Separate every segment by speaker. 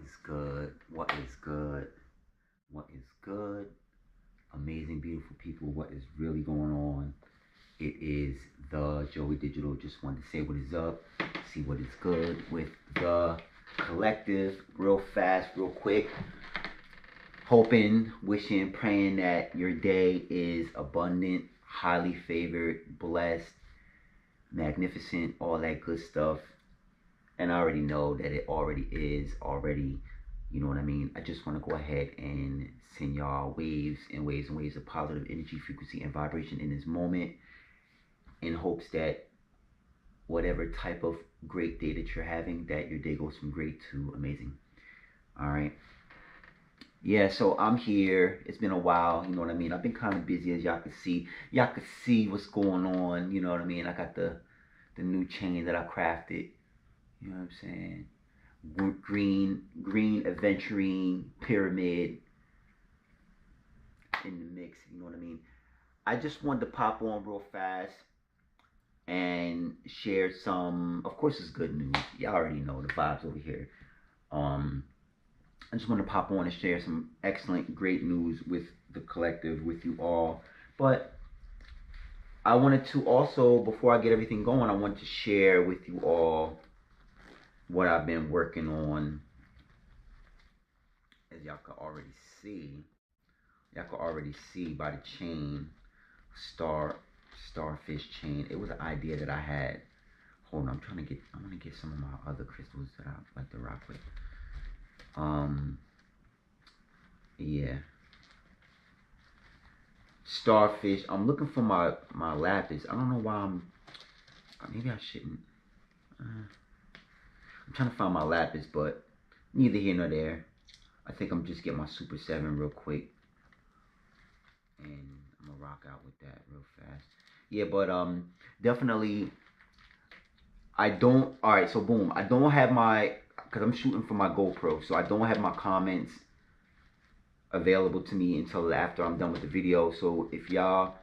Speaker 1: is good? What is good? What is good? Amazing, beautiful people. What is really going on? It is the Joey Digital. Just wanted to say what is up, see what is good with the collective, real fast, real quick. Hoping, wishing, praying that your day is abundant, highly favored, blessed, magnificent, all that good stuff. And I already know that it already is, you know what I mean? I just want to go ahead and send y'all waves and waves and waves of positive energy, frequency, and vibration in this moment, in hopes that whatever type of great day that you're having, that your day goes from great to amazing. All right. Yeah, so I'm here. It's been a while, you know what I mean? I've been kind of busy, as y'all can see. Y'all can see what's going on, you know what I mean? I got the new chain that I crafted. You know what I'm saying? Green aventurine pyramid in the mix, you know what I mean? I just wanted to pop on real fast and share some, of course it's good news. Y'all already know the vibes over here. I just want to pop on and share some excellent, great news with the collective, with you all. But I wanted to also, before I get everything going, I want to share with you all what I've been working on. As y'all can already see, by the chain, starfish chain. It was an idea that I had. Hold on, I want to get some of my other crystals that I like to rock with. Yeah. Starfish. I'm looking for my lapis. I don't know why maybe I shouldn't. I'm trying to find my lapis, but neither here nor there. I think I'm just getting my Super 7 real quick, and I'm gonna rock out with that real fast. Yeah, but definitely. Alright, so boom. I don't have because I'm shooting for my GoPro, so I don't have my comments available to me until after I'm done with the video. So if y'all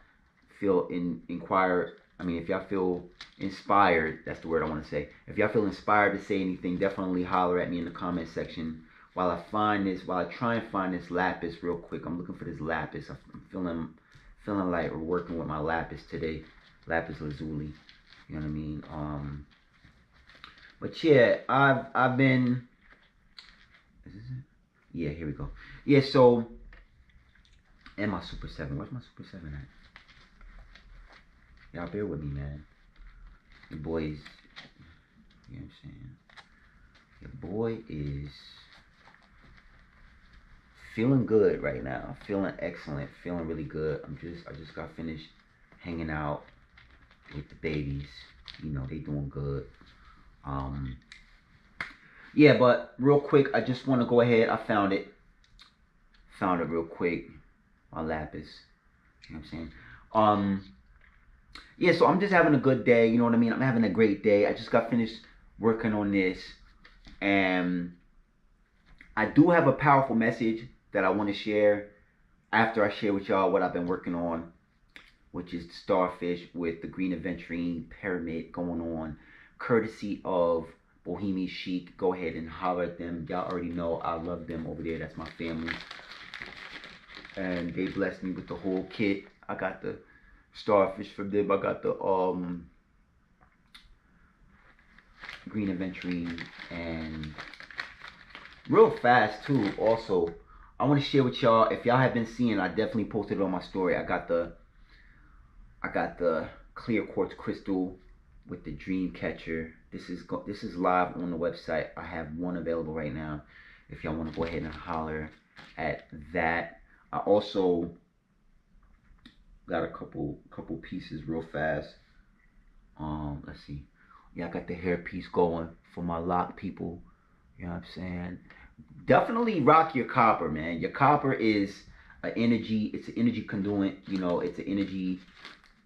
Speaker 1: feel if y'all feel inspired, that's the word I want to say. If y'all feel inspired to say anything, definitely holler at me in the comment section while I try and find this lapis real quick. I'm looking for this lapis. I'm feeling like we're working with my lapis today, lapis lazuli. You know what I mean? But yeah, I've been. Is this it? Yeah, here we go. Yeah, so, and my Super 7. Where's my Super 7 at? Y'all bear with me, man. Your boy's, you know what I'm saying? Your boy is feeling good right now. Feeling excellent. Feeling really good. I just got finished hanging out with the babies. You know, they doing good. Yeah, but real quick, I just want to go ahead. I found it real quick. My lapis. You know what I'm saying? Yeah, so I'm just having a good day. You know what I mean? I'm having a great day. I just got finished working on this, and I do have a powerful message that I want to share after I share with y'all what I've been working on, which is the starfish with the green aventurine pyramid going on, courtesy of Bohemian Chic. Go ahead and holler at them. Y'all already know I love them over there. That's my family. And they blessed me with the whole kit. I got the starfish from them. I got the green aventurine, and real fast too. Also, I want to share with y'all. If y'all have been seeing, I definitely posted it on my story. I got the clear quartz crystal with the dream catcher. This is live on the website. I have one available right now. If y'all want to go ahead and holler at that. I also got a couple pieces real fast. Let's see. Yeah, I got the hair piece going for my lock people. You know what I'm saying? Definitely rock your copper, man. Your copper is an energy. It's an energy conduit. You know, it's an energy.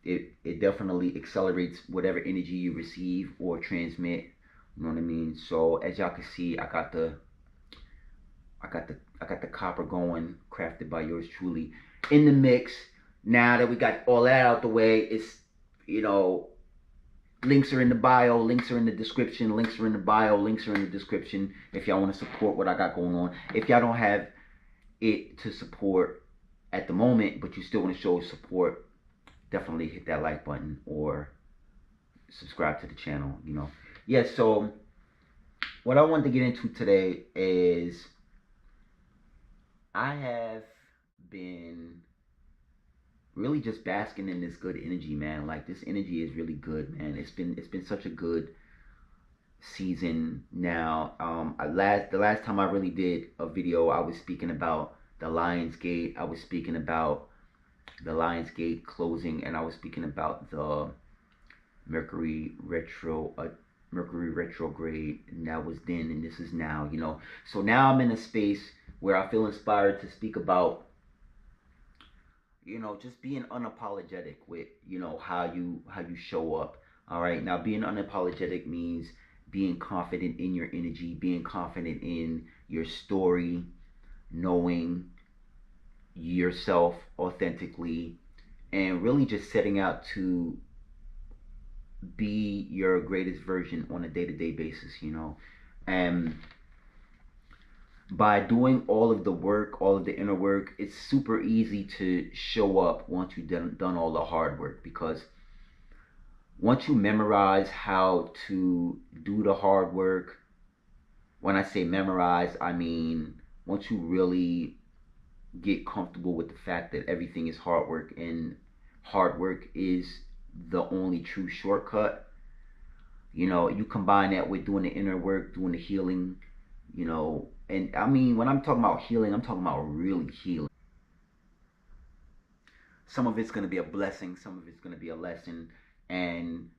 Speaker 1: It definitely accelerates whatever energy you receive or transmit. You know what I mean? So as y'all can see, I got the copper going, crafted by yours truly, in the mix. Now that we got all that out the way, it's, you know, Links are in the bio, links are in the description, links are in the bio, links are in the description if y'all want to support what I got going on. If y'all don't have it to support at the moment, but you still want to show support, definitely hit that like button or subscribe to the channel, you know. Yeah, so what I wanted to get into today is I have been really just basking in this good energy, man. Like, this energy is really good, man. It's been such a good season now. The last time I really did a video, I was speaking about the Lionsgate. I was speaking about the Lionsgate closing, and I was speaking about the Mercury retrograde, and that was then, and this is now, you know. So now I'm in a space where I feel inspired to speak about, you know, just being unapologetic with, you know, how you show up. All right, now being unapologetic means being confident in your energy, being confident in your story, knowing yourself authentically, and really just setting out to be your greatest version on a day-to-day basis, you know. And by doing all of the work, all of the inner work, it's super easy to show up once you've done all the hard work, because once you memorize how to do the hard work, when I say memorize, I mean once you really get comfortable with the fact that everything is hard work, and hard work is the only true shortcut, you know, you combine that with doing the inner work, doing the healing, you know. And I mean, when I'm talking about healing, I'm talking about really healing. Some of it's going to be a blessing, some of it's going to be a lesson, and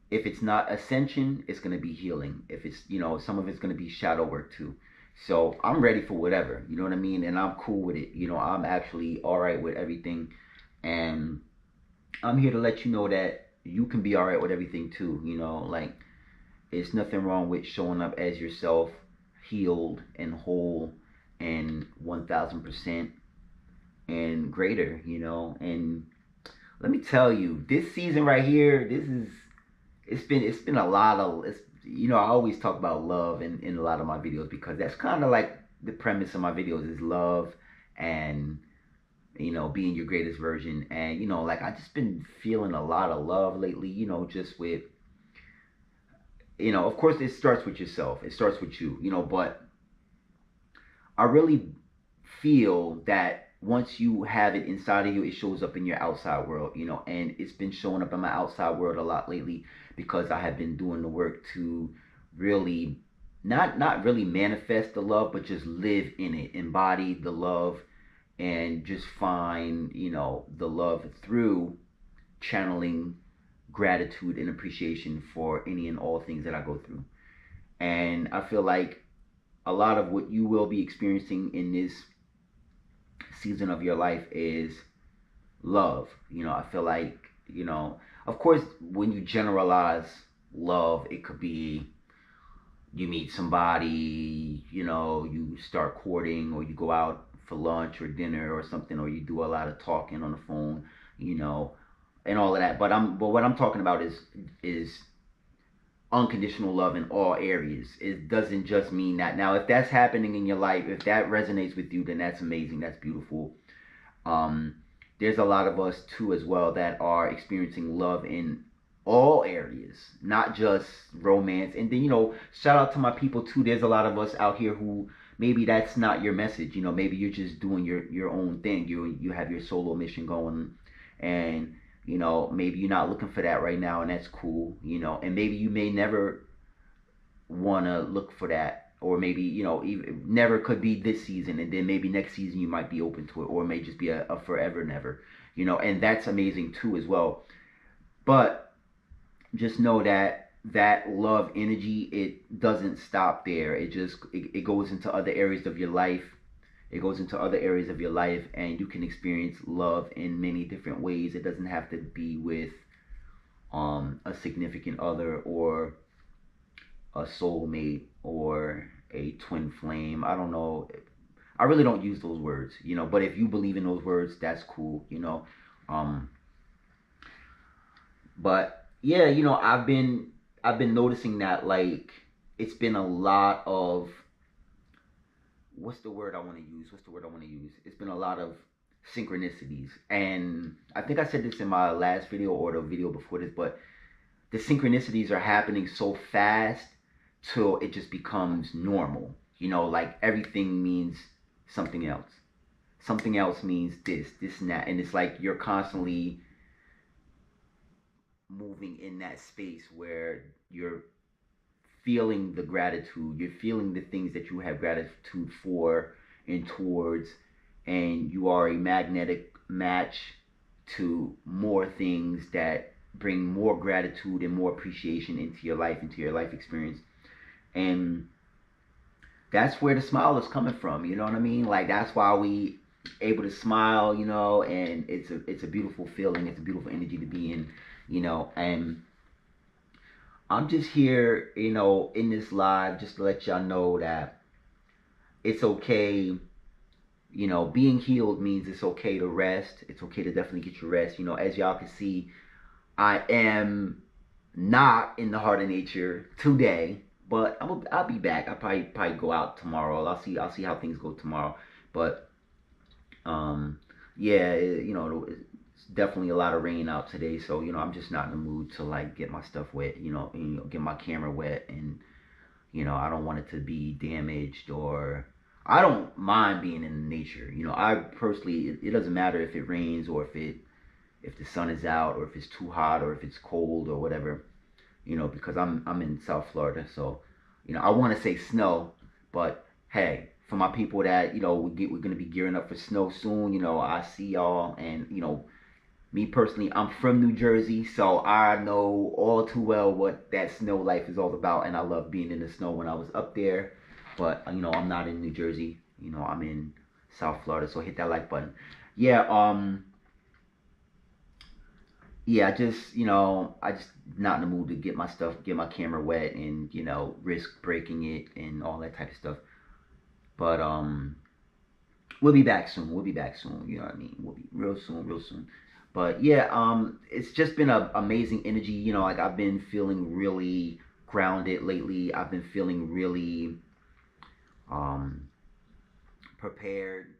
Speaker 1: if it's not ascension, it's going to be healing. If it's, you know, some of it's going to be shadow work too. So I'm ready for whatever, you know what I mean? And I'm cool with it. You know, I'm actually all right with everything. And I'm here to let you know that you can be all right with everything too. You know, like, it's nothing wrong with showing up as yourself, healed and whole and 1000% and greater, you know. And let me tell you, this season right here, it's been a lot of, you know, I always talk about love in a lot of my videos, because that's kind of like the premise of my videos is love and, you know, being your greatest version. And, you know, like, I just been feeling a lot of love lately, you know, just with, you know, of course it starts with yourself, it starts with you, you know, but I really feel that once you have it inside of you, it shows up in your outside world, you know. And it's been showing up in my outside world a lot lately, because I have been doing the work to really not really manifest the love, but just live in it, embody the love, and just find, you know, the love through channeling gratitude and appreciation for any and all things that I go through. And I feel like a lot of what you will be experiencing in this season of your life is love. You know, I feel like, you know, of course, when you generalize love, it could be you meet somebody, you know, you start courting, or you go out for lunch or dinner or something, or you do a lot of talking on the phone, you know, and all of that. But what I'm talking about is unconditional love in all areas. It doesn't just mean that. Now, if that's happening in your life, if that resonates with you, then that's amazing. That's beautiful. There's a lot of us too as well that are experiencing love in all areas, not just romance. And then, you know, shout out to my people too. There's a lot of us out here who maybe that's not your message. You know, maybe you're just doing your own thing. You have your solo mission going, and, you know, maybe you're not looking for that right now, and that's cool, you know. And maybe you may never want to look for that, or maybe, you know, even never could be this season, and then maybe next season you might be open to it, or it may just be a forever never, you know. And that's amazing too as well. But just know that that love energy, it doesn't stop there. It goes into other areas of your life. It goes into other areas of your life, and you can experience love in many different ways. It doesn't have to be with a significant other, or a soulmate, or a twin flame. I don't know. I really don't use those words, you know. But if you believe in those words, that's cool, you know. But yeah, you know, I've been noticing that like it's been a lot of what's the word I want to use? What's the word I want to use? It's been a lot of synchronicities. And I think I said this in my last video or the video before this, but the synchronicities are happening so fast till it just becomes normal. You know, like everything means something else. Something else means this and that. And it's like you're constantly moving in that space where you're feeling the gratitude, you're feeling the things that you have gratitude for and towards, and you are a magnetic match to more things that bring more gratitude and more appreciation into your life experience. And that's where the smile is coming from, you know what I mean? Like that's why we able to smile, you know, and it's a beautiful feeling, it's a beautiful energy to be in, you know. And I'm just here, you know, in this live just to let y'all know that it's okay. You know, being healed means it's okay to rest. It's okay to definitely get your rest. You know, as y'all can see, I am not in the heart of nature today, but I'll be back. I'll probably go out tomorrow. I'll see how things go tomorrow. But yeah, you know, it's definitely a lot of rain out today, so you know, I'm just not in the mood to like get my stuff wet, you know, and, you know, get my camera wet, and you know, I don't want it to be damaged, or I don't mind being in nature. You know, I personally, it doesn't matter if it rains or if the sun is out or if it's too hot or if it's cold or whatever, you know, because I'm in South Florida, so you know, I want to say snow, but hey, for my people that you know we're gonna be gearing up for snow soon, you know, I see y'all, and you know, me personally, I'm from New Jersey, so I know all too well what that snow life is all about, and I love being in the snow when I was up there. But you know, I'm not in New Jersey. You know, I'm in South Florida, so hit that like button. Yeah, yeah, I just not in the mood to get my stuff, get my camera wet, and you know, risk breaking it and all that type of stuff. But we'll be back soon. We'll be back soon. You know what I mean? We'll be real soon, real soon. But yeah, it's just been an amazing energy. You know, like I've been feeling really grounded lately. I've been feeling really um prepared.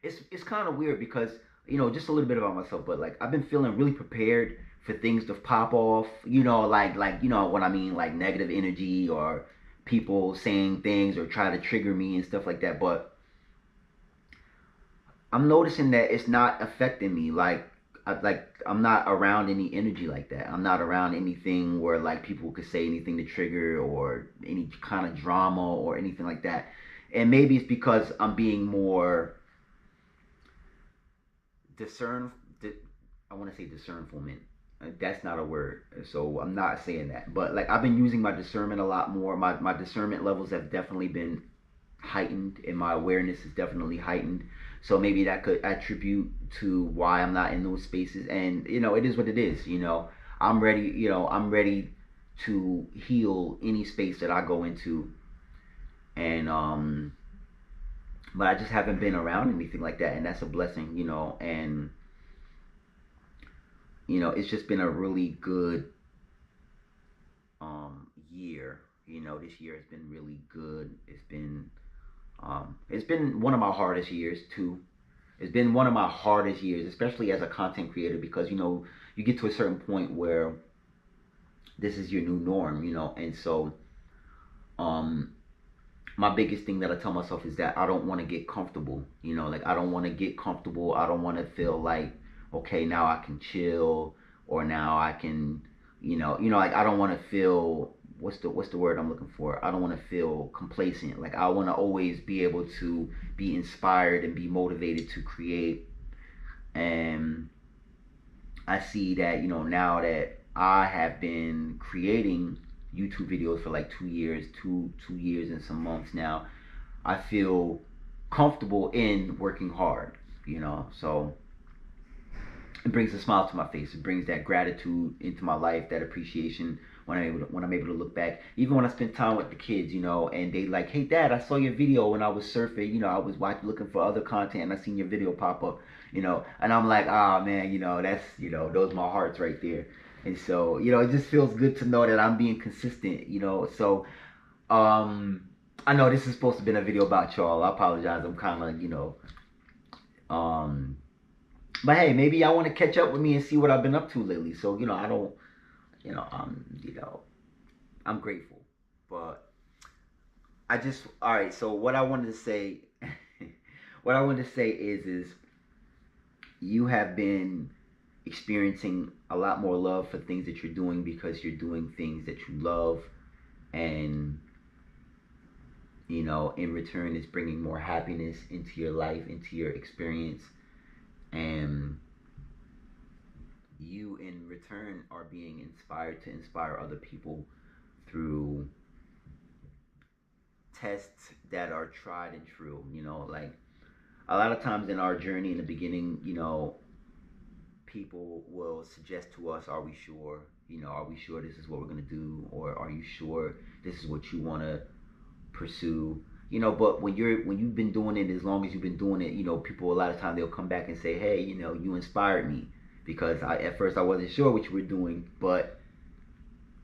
Speaker 1: It's kind of weird because you know, just a little bit about myself, but like I've been feeling really prepared for things to pop off. You know, like you know what I mean, like negative energy or people saying things or try to trigger me and stuff like that. But I'm noticing that it's not affecting me. I'm not around any energy like that. I'm not around anything where like people could say anything to trigger or any kind of drama or anything like that. And maybe it's because I'm being more discern. I want to say discernfulment. That's not a word, so I'm not saying that. But like I've been using my discernment a lot more. My discernment levels have definitely been heightened, and my awareness is definitely heightened. So maybe that could attribute to why I'm not in those spaces. And you know, it is what it is. You know, I'm ready. You know, I'm ready to heal any space that I go into. And but I just haven't been around anything like that, and that's a blessing. You know, and you know, it's just been a really good year. You know, this year has been really good. It's been one of my hardest years too. It's been one of my hardest years, especially as a content creator, because you know, you get to a certain point where this is your new norm, you know. And so um my biggest thing that I tell myself is that I don't want to get comfortable, you know, like I don't want to get comfortable. I don't want to feel like, okay, now I can chill, or now I can, like I don't want to feel, what's the word I'm looking for? I don't want to feel complacent. Like I want to always be able to be inspired and be motivated to create. And I see that, you know, now that I have been creating YouTube videos for like 2 years, two years and some months now, I feel comfortable in working hard, you know. So it brings a smile to my face. It brings that gratitude into my life, that appreciation when I'm able to look back. Even when I spend time with the kids, you know, and they like, hey dad, I saw your video when I was surfing, you know, I was looking for other content and I seen your video pop up, you know, and I'm like, ah man, you know, that's, you know, those are my hearts right there. And so, you know, it just feels good to know that I'm being consistent, you know. So, I know this is supposed to be a video about y'all. I apologize. I'm kind of, you know, um, but hey, maybe y'all want to catch up with me and see what I've been up to lately. So, you know, I don't, you know, I'm grateful. But I just, all right. So what I wanted to say, what I wanted to say is you have been experiencing a lot more love for things that you're doing because you're doing things that you love, and you know, in return, it's bringing more happiness into your life, into your experience, and you in return are being inspired to inspire other people through tests that are tried and true. You know, like a lot of times in our journey in the beginning, you know, people will suggest to us, are we sure? You know, are we sure this is what we're going to do? Or are you sure this is what you want to pursue? You know, but when you've been doing it as long as you've been doing it, you know, people a lot of times they'll come back and say, hey, you know, you inspired me, because at first I wasn't sure what you were doing, but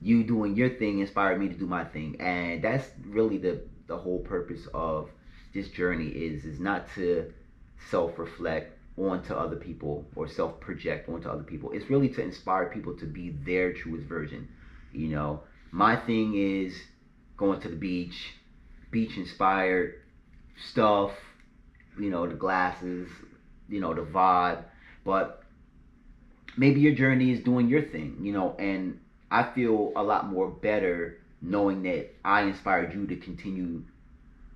Speaker 1: you doing your thing inspired me to do my thing. And that's really the whole purpose of this journey is not to self-reflect onto other people or self-project onto other people. It's really to inspire people to be their truest version. You know, my thing is going to the beach inspired stuff, you know, the glasses, you know, the vibe. But maybe your journey is doing your thing, you know, and I feel a lot more better knowing that I inspired you to continue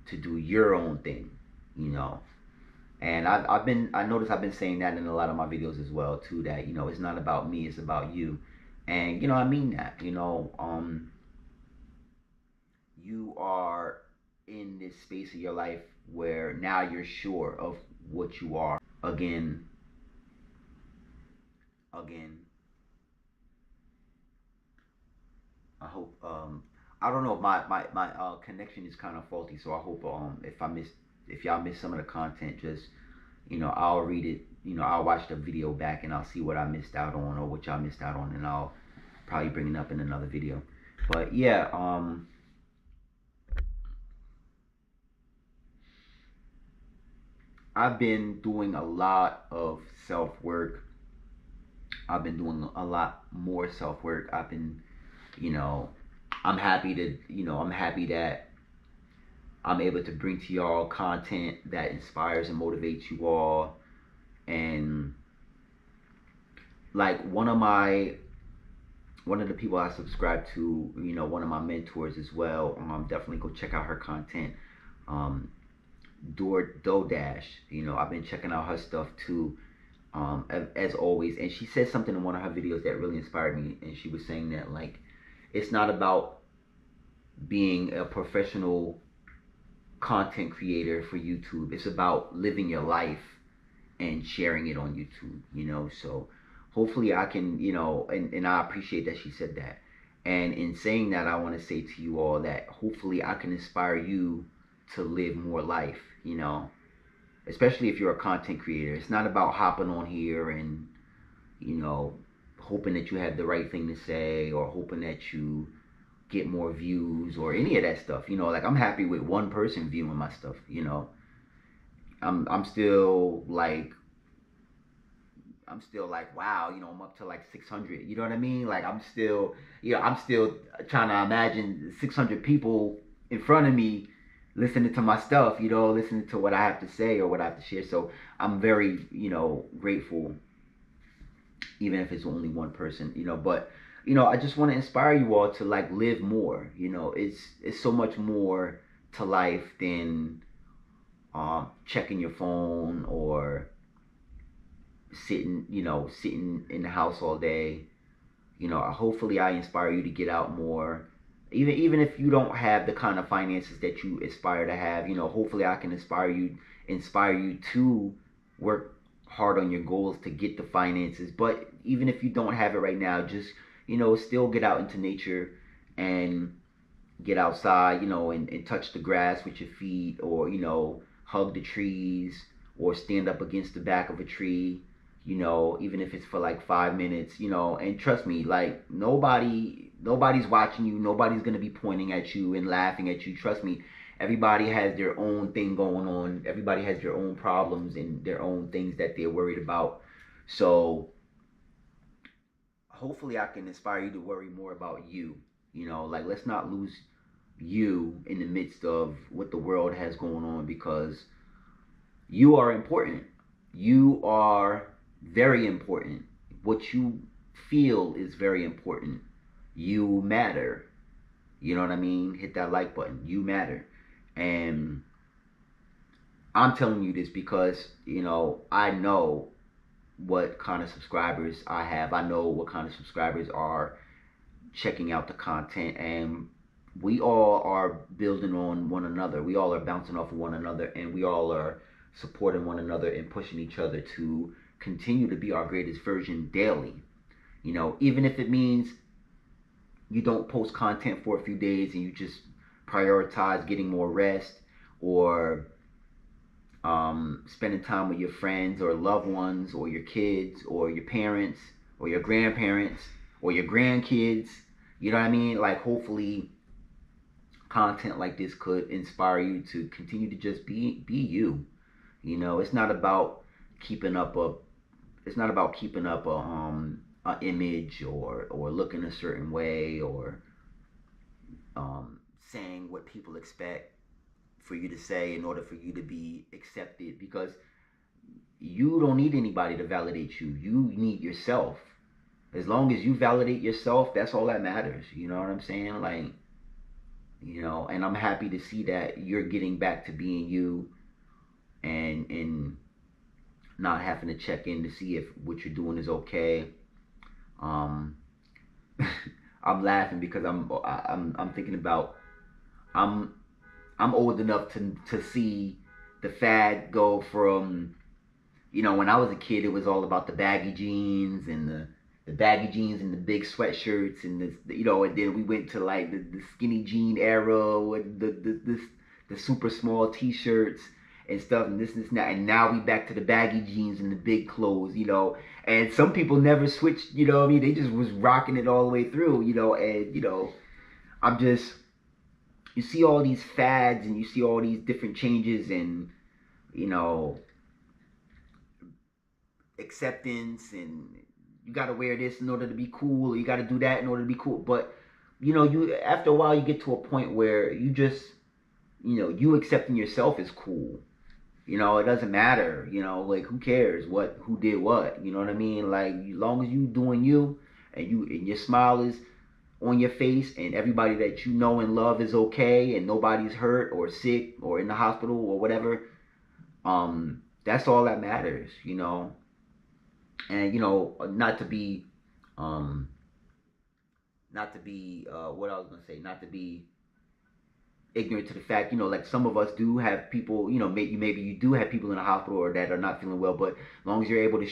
Speaker 1: to do your own thing, you know. And I noticed I've been saying that in a lot of my videos as well too, that, you know, it's not about me, it's about you. And, you know, I mean that, you know, you are in this space of your life where now you're sure of what you are. Again, I hope, I don't know, my connection is kind of faulty, so I hope, if y'all miss some of the content, just, you know, I'll read it, you know, I'll watch the video back and I'll see what I missed out on or what y'all missed out on, and I'll probably bring it up in another video. But yeah, I've been doing a lot of self work. I've been doing a lot more self work. I've been, you know, I'm happy that I'm able to bring to y'all content that inspires and motivates you all. And like one of the people I subscribe to, you know, one of my mentors as well. Definitely go check out her content. Dodash, you know, I've been checking out her stuff too, as always. And she said something in one of her videos that really inspired me. And she was saying that, like, it's not about being a professional content creator for YouTube. It's about living your life and sharing it on YouTube, you know. So hopefully I can, you know, and I appreciate that she said that. And in saying that, I want to say to you all that hopefully I can inspire you to live more life, you know, especially if you're a content creator. It's not about hopping on here and, you know, hoping that you have the right thing to say or hoping that you get more views or any of that stuff. You know, like, I'm happy with one person viewing my stuff, you know. I'm still like, wow, you know, I'm up to like 600, you know what I mean? Like, I'm still trying to imagine 600 people in front of me listening to my stuff, you know, listening to what I have to say or what I have to share. So I'm very, you know, grateful, even if it's only one person, you know. But, you know, I just want to inspire you all to, like, live more. You know, it's so much more to life than checking your phone or sitting in the house all day. You know, hopefully I inspire you to get out more. Even if you don't have the kind of finances that you aspire to have, you know, hopefully I can inspire you to work hard on your goals to get the finances. But even if you don't have it right now, just, you know, still get out into nature and get outside, you know, and touch the grass with your feet, or, you know, hug the trees or stand up against the back of a tree, you know, even if it's for like 5 minutes, you know, and trust me, like nobody's watching you, nobody's gonna be pointing at you and laughing at you. Trust me, everybody has their own thing going on. Everybody has their own problems and their own things that they're worried about. So hopefully I can inspire you to worry more about you. You know, like let's not lose you in the midst of what the world has going on, because you are important. You are very important. What you feel is very important. You matter. You know what I mean? Hit that like button. You matter. And I'm telling you this because, you know, I know what kind of subscribers I have. I know what kind of subscribers are checking out the content, and we all are building on one another. We all are bouncing off of one another, and we all are supporting one another and pushing each other to continue to be our greatest version daily. You know, even if it means you don't post content for a few days and you just prioritize getting more rest, or spending time with your friends or loved ones or your kids or your parents or your grandparents or your grandkids. You know what I mean? Like hopefully content like this could inspire you to continue to just be you. You know, it's not about keeping up a image, or looking a certain way, or saying what people expect for you to say in order for you to be accepted, because you don't need anybody to validate you. You need yourself. As long as you validate yourself, that's all that matters. You know what I'm saying? Like, you know, and I'm happy to see that you're getting back to being you, and not having to check in to see if what you're doing is okay. I'm laughing because I'm thinking about, I'm old enough to see the fad go from, you know, when I was a kid, it was all about the baggy jeans and the baggy jeans and the big sweatshirts and the, you know, and then we went to like the skinny jean era with the super small t-shirts and stuff, and this now, and now we back to the baggy jeans and the big clothes, you know. And some people never switched, you know what I mean? They just was rocking it all the way through, you know. And you know, I'm just, you see all these fads and you see all these different changes, and you know, acceptance, and you got to wear this in order to be cool, or you got to do that in order to be cool. But you know, you, after a while you get to a point where you just, you know, you accepting yourself is cool. You know, it doesn't matter, you know, like who cares who did what, you know what I mean? Like, as long as you doing you, and your smile is on your face, and everybody that you know and love is okay, and nobody's hurt or sick or in the hospital or whatever, that's all that matters, you know. And you know, what I was gonna say, not to be ignorant to the fact, you know, like some of us do have people, you know, maybe you do have people in the hospital or that are not feeling well, but as long as you're able to